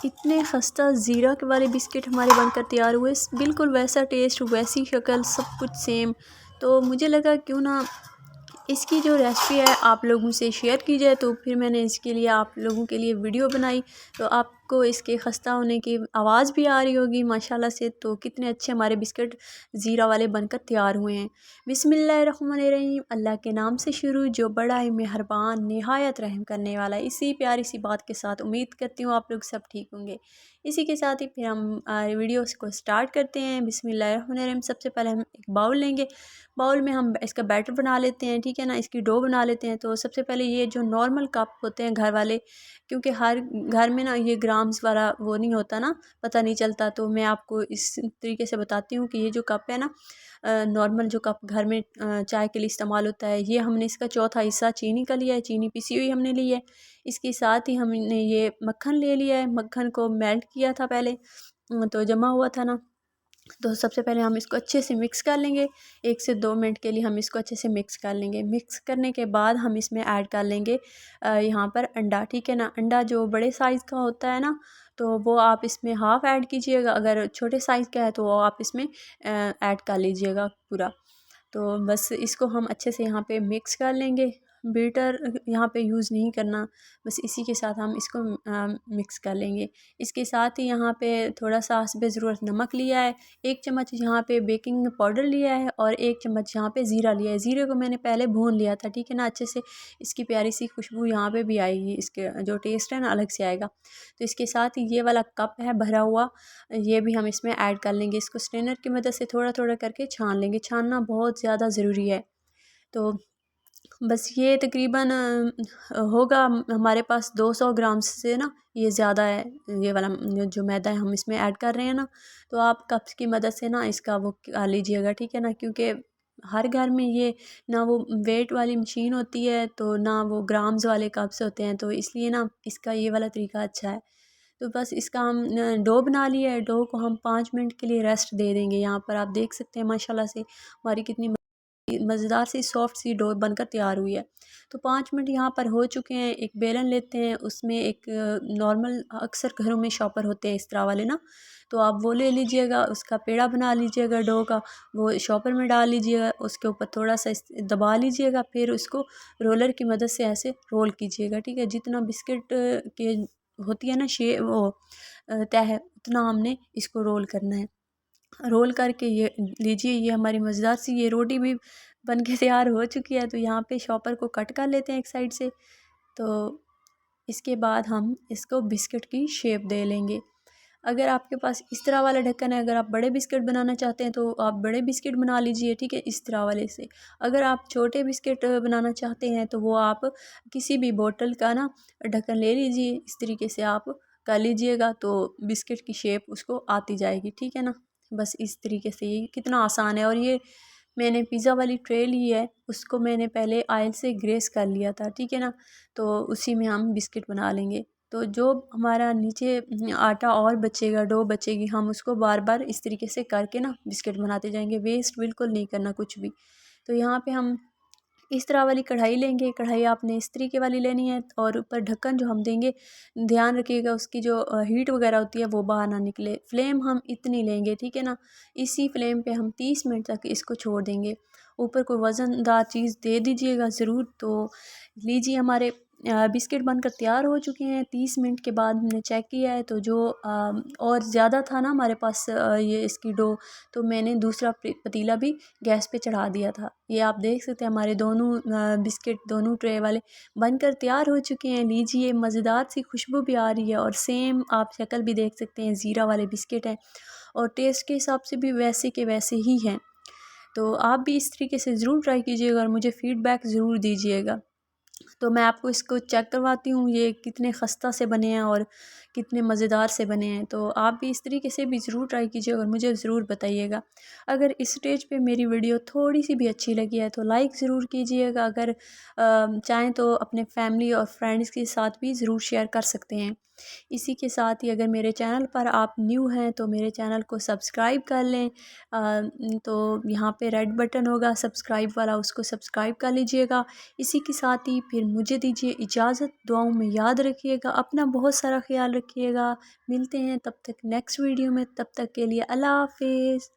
इतने खस्ता ज़ीरा के वाले बिस्किट हमारे बनकर तैयार हुए। बिल्कुल वैसा टेस्ट, वैसी शक्ल, सब कुछ सेम। तो मुझे लगा क्यों ना इसकी जो रेसिपी है आप लोगों से शेयर की जाए, तो फिर मैंने इसके लिए आप लोगों के लिए वीडियो बनाई। तो आपको इसके खस्ता होने की आवाज़ भी आ रही होगी माशाल्लाह से। तो कितने अच्छे हमारे बिस्किट ज़ीरा वाले बनकर तैयार हुए हैं। बिस्मिल्लाहिर्रहमानिर्रहीम, अल्लाह के नाम से शुरू जो बड़ा ही मेहरबान निहायत रहम करने वाला है। इसी प्यारी सी बात के साथ उम्मीद करती हूँ आप लोग सब ठीक होंगे। इसी के साथ ही फिर हम वीडियो को स्टार्ट करते हैं। बिस्मिल्लाहिर्रहमानिर्रहीम। सबसे पहले हम एक बाउल लेंगे। बाउल में हम इसका बैटर बना लेते हैं, ठीक है ना, इसकी डो बना लेते हैं। तो सबसे पहले ये जो नॉर्मल कप होते हैं घर वाले, क्योंकि हर घर में ना ये ग्राम्स वाला वो नहीं होता ना, पता नहीं चलता। तो मैं आपको इस तरीके से बताती हूँ कि ये जो कप है ना, नॉर्मल जो कप घर में चाय के लिए इस्तेमाल होता है, ये हमने इसका चौथा हिस्सा चीनी का लिया है। चीनी पिसी हुई हमने ली है। इसके साथ ही हमने ये मक्खन ले लिया है। मक्खन को मेल्ट किया था पहले, तो जमा हुआ था ना। तो सबसे पहले हम इसको अच्छे से मिक्स कर लेंगे। 1 से 2 मिनट के लिए हम इसको अच्छे से मिक्स कर लेंगे। मिक्स करने के बाद हम इसमें ऐड कर लेंगे यहाँ पर अंडा, ठीक है ना। अंडा जो बड़े साइज़ का होता है ना, तो वो आप इसमें हाफ़ ऐड कीजिएगा। अगर छोटे साइज़ का है तो वो आप इसमें ऐड कर लीजिएगा पूरा। तो बस इसको हम अच्छे से यहाँ पे मिक्स कर लेंगे। बीटर यहाँ पे यूज़ नहीं करना, बस इसी के साथ हम इसको मिक्स कर लेंगे। इसके साथ ही यहाँ पे थोड़ा सा हस्बे ज़रूरत नमक लिया है। 1 चम्मच यहाँ पे बेकिंग पाउडर लिया है और 1 चम्मच यहाँ पे ज़ीरा लिया है। ज़ीरे को मैंने पहले भून लिया था, ठीक है ना, अच्छे से। इसकी प्यारी सी खुशबू यहाँ पे भी आएगी, इसके जो टेस्ट है ना अलग से आएगा। तो इसके साथ ही ये वाला कप है भरा हुआ, ये भी हम इसमें ऐड कर लेंगे। इसको स्ट्रेनर की मदद से थोड़ा थोड़ा करके छान लेंगे। छानना बहुत ज़्यादा ज़रूरी है। तो बस ये तकरीबन होगा हमारे पास 200 ग्राम से ना, ये ज़्यादा है। ये वाला जो मैदा है हम इसमें ऐड कर रहे हैं ना, तो आप कप्स की मदद से ना इसका वो कर लीजिएगा, ठीक है ना। क्योंकि हर घर में ये ना वो वेट वाली मशीन होती है, तो ना वो ग्राम्स वाले कप्स होते हैं, तो इसलिए ना इसका ये वाला तरीका अच्छा है। तो बस इसका हम डो बना लिया है। डो को हम 5 मिनट के लिए रेस्ट दे देंगे। यहाँ पर आप देख सकते हैं माशाल्लाह से हमारी कितनी मज़ेदार सी सॉफ्ट सी डो बनकर तैयार हुई है। तो 5 मिनट यहाँ पर हो चुके हैं। एक बेलन लेते हैं, उसमें एक नॉर्मल अक्सर घरों में शॉपर होते हैं इस तरह वाले ना, तो आप वो ले लीजिएगा। उसका पेड़ा बना लीजिएगा डो का, वो शॉपर में डाल लीजिएगा। उसके ऊपर थोड़ा सा दबा लीजिएगा, फिर उसको रोलर की मदद से ऐसे रोल कीजिएगा, ठीक है। जितना बिस्किट के होती है ना वो तह, उतना हमने इसको रोल करना है। रोल करके ये लीजिए, ये हमारी मज़ेदार सी ये रोटी भी बन के तैयार हो चुकी है। तो यहाँ पे शॉपर को कट कर लेते हैं एक साइड से। तो इसके बाद हम इसको बिस्किट की शेप दे लेंगे। अगर आपके पास इस तरह वाला ढक्कन है, अगर आप बड़े बिस्किट बनाना चाहते हैं तो आप बड़े बिस्किट बना लीजिए, ठीक है, इस तरह वाले से। अगर आप छोटे बिस्किट बनाना चाहते हैं तो वो आप किसी भी बोतल का ना ढक्कन ले लीजिए, इस तरीके से आप कर लीजिएगा, तो बिस्किट की शेप उसको आती जाएगी, ठीक है ना। बस इस तरीके से, ये कितना आसान है। और ये मैंने पिज़्ज़ा वाली ट्रे ली है, उसको मैंने पहले ऑयल से ग्रेस कर लिया था, ठीक है ना। तो उसी में हम बिस्किट बना लेंगे। तो जो हमारा नीचे आटा और बचेगा, डो बचेगी, हम उसको बार बार इस तरीके से करके ना बिस्किट बनाते जाएंगे। वेस्ट बिल्कुल नहीं करना कुछ भी। तो यहाँ पे हम इस तरह वाली कढ़ाई लेंगे। कढ़ाई आपने इस तरीके वाली लेनी है, और ऊपर ढक्कन जो हम देंगे, ध्यान रखिएगा उसकी जो हीट वगैरह होती है वो बाहर ना निकले। फ्लेम हम इतनी लेंगे, ठीक है ना। इसी फ्लेम पे हम 30 मिनट तक इसको छोड़ देंगे। ऊपर कोई वज़नदार चीज़ दे दीजिएगा ज़रूर। तो लीजिए, हमारे बिस्किट बनकर तैयार हो चुके हैं। 30 मिनट के बाद हमने चेक किया है, तो जो और ज़्यादा था ना हमारे पास ये इसकी डो, तो मैंने दूसरा पतीला भी गैस पे चढ़ा दिया था। ये आप देख सकते हैं हमारे दोनों बिस्किट, दोनों ट्रे वाले बनकर तैयार हो चुके हैं। लीजिए, मज़ेदार सी खुशबू भी आ रही है, और सेम आप शक्ल भी देख सकते हैं, ज़ीरा वाले बिस्किट हैं, और टेस्ट के हिसाब से भी वैसे के वैसे ही हैं। तो आप भी इस तरीके से ज़रूर ट्राई कीजिएगा और मुझे फ़ीडबैक ज़रूर दीजिएगा। तो मैं आपको इसको चेक करवाती हूँ ये कितने खस्ता से बने हैं और कितने मज़ेदार से बने हैं। तो आप भी इस तरीके से भी ज़रूर ट्राई कीजिएगा और मुझे ज़रूर बताइएगा। अगर इस स्टेज पे मेरी वीडियो थोड़ी सी भी अच्छी लगी है तो लाइक ज़रूर कीजिएगा। अगर चाहें तो अपने फैमिली और फ्रेंड्स के साथ भी ज़रूर शेयर कर सकते हैं। इसी के साथ ही अगर मेरे चैनल पर आप न्यू हैं तो मेरे चैनल को सब्सक्राइब कर लें। तो यहाँ पे रेड बटन होगा सब्सक्राइब वाला, उसको सब्सक्राइब कर लीजिएगा। इसी के साथ ही फिर मुझे दीजिए इजाज़त। दुआओं में याद रखिएगा, अपना बहुत सारा ख्याल रखिए। रखिएगा। मिलते हैं तब तक नेक्स्ट वीडियो में, तब तक के लिए अल्लाह हाफिज़।